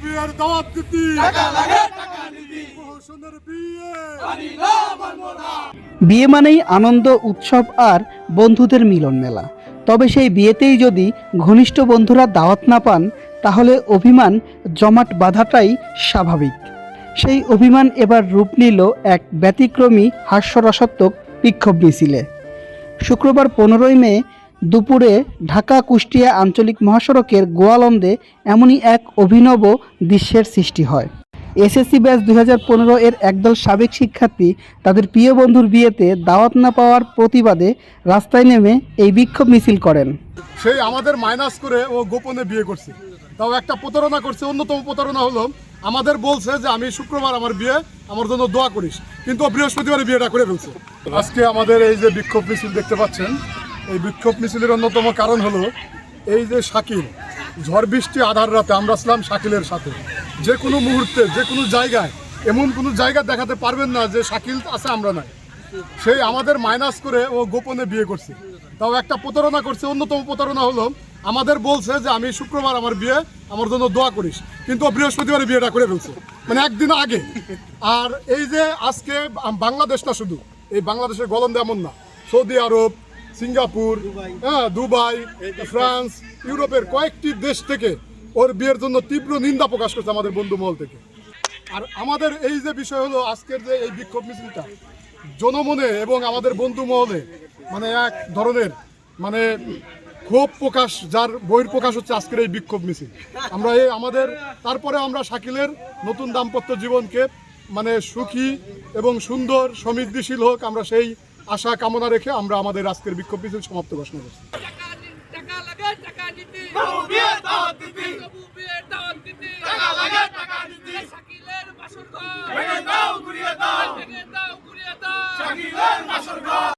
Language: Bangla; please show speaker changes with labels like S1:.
S1: বিয়ের দাওয়াত দিতি
S2: টাকা লাগে টাকা নিতি
S1: প্রহসনের বিয়ে
S2: মানি না মানবো না।
S3: বিয়ে মানেই আনন্দ, উৎসব আর বন্ধুদের মিলন মেলা। তবে সেই বিয়েতেই যদি ঘনিষ্ঠ বন্ধুরা দাওয়াত না পান, তাহলে অভিমান জমাট বাঁধাটাই স্বাভাবিক। সেই অভিমান এবার রূপ নিল এক ব্যতিক্রমী হাস্যরসাত্মক বিক্ষোভ মিছিলে। শুক্রবার 15ই মে দুপুরে ঢাকা কুষ্টিয়া আঞ্চলিক মহাসড়কের গোয়ালন্দে এমনই এক অভিনব দৃশ্যের সৃষ্টি হয়। এসএসসি ব্যাচ 2015 এর একদল সাবেক শিক্ষার্থী তাদের প্রিয় বন্ধুর বিয়েতে দাওয়াত না পাওয়ার প্রতিবাদে রাস্তায় নেমে এই বিক্ষোভ মিছিল করেন।
S1: সেই আমাদের মাইনাস করে ও গোপনে বিয়ে করছে, তাও একটা প্রতারণা করছে। অন্যতম প্রতারণা হলো আমাদের বলছে যে আমি শুক্রবার আমার বিয়ে, আমার জন্য দোয়া করিস, কিন্তু ও বৃহস্পতিবারে বিয়েটা করে ফেলছে। আজকে আমাদের এই যে বিক্ষোভ মিছিল দেখতে পাচ্ছেন, এই বিক্ষোভ মিছিলের অন্যতম কারণ হলো এই যে শাকিল, ঝড় বৃষ্টি আধার রাতে আমরা ছিলাম শাকিলের সাথে। যে কোনো মুহূর্তে যে কোনো জায়গায় এমন কোনো জায়গা দেখাতে পারবেন না যে শাকিল আছে আমরা নাই। সেই আমাদের মাইনাস করে ও গোপনে বিয়ে করছে, তাও একটা প্রতারণা করছে। অন্যতম প্রতারণা হলো আমাদের বলছে যে আমি শুক্রবার আমার বিয়ে, আমার জন্য দোয়া করিস, কিন্তু ও বৃহস্পতিবারে বিয়েটা করে ফেলছে, মানে একদিন আগে। আর এই যে আজকে বাংলাদেশ না, শুধু এই বাংলাদেশের গোয়ালন্দে এমন না, সৌদি আরব, সিঙ্গাপুর, দুবাই, ফ্রান্স, ইউরোপের কয়েকটি দেশ থেকে ওর বিয়ের জন্য তীব্র নিন্দা প্রকাশ করছে আমাদের বন্ধু মহল থেকে। আর আমাদের এই যে বিষয় হলো আজকের যে এই বিক্ষোভ মিছিলটা জনমনে এবং আমাদের বন্ধু মহলে মানে এক ধরনের মানে ক্ষোভ প্রকাশ, যার বহির প্রকাশ হচ্ছে আজকের এই বিক্ষোভ মিছিল। আমরা এই আমাদের তারপরে আমরা শাকিলের নতুন দাম্পত্য জীবনকে মানে সুখী এবং সুন্দর সমৃদ্ধিশীল হোক, আমরা সেই আশা কামনা রেখে আমরা আমাদের আজকের বিক্ষোভ মিছিল সমাপ্ত ঘোষণা করছি।
S2: টাকা লাগে টাকা নিতি বাবু বিয়ের দাওয়াত দিতি বাবু বিয়ের দাওয়াত দিতি টাকা লাগে টাকা নিতি শাকিলের বাসর ঘর ভেঙে দাও ঘুরিয়ে দাও ভেঙে দাও ঘুরিয়ে দাও শাকিলের বাসর ঘর।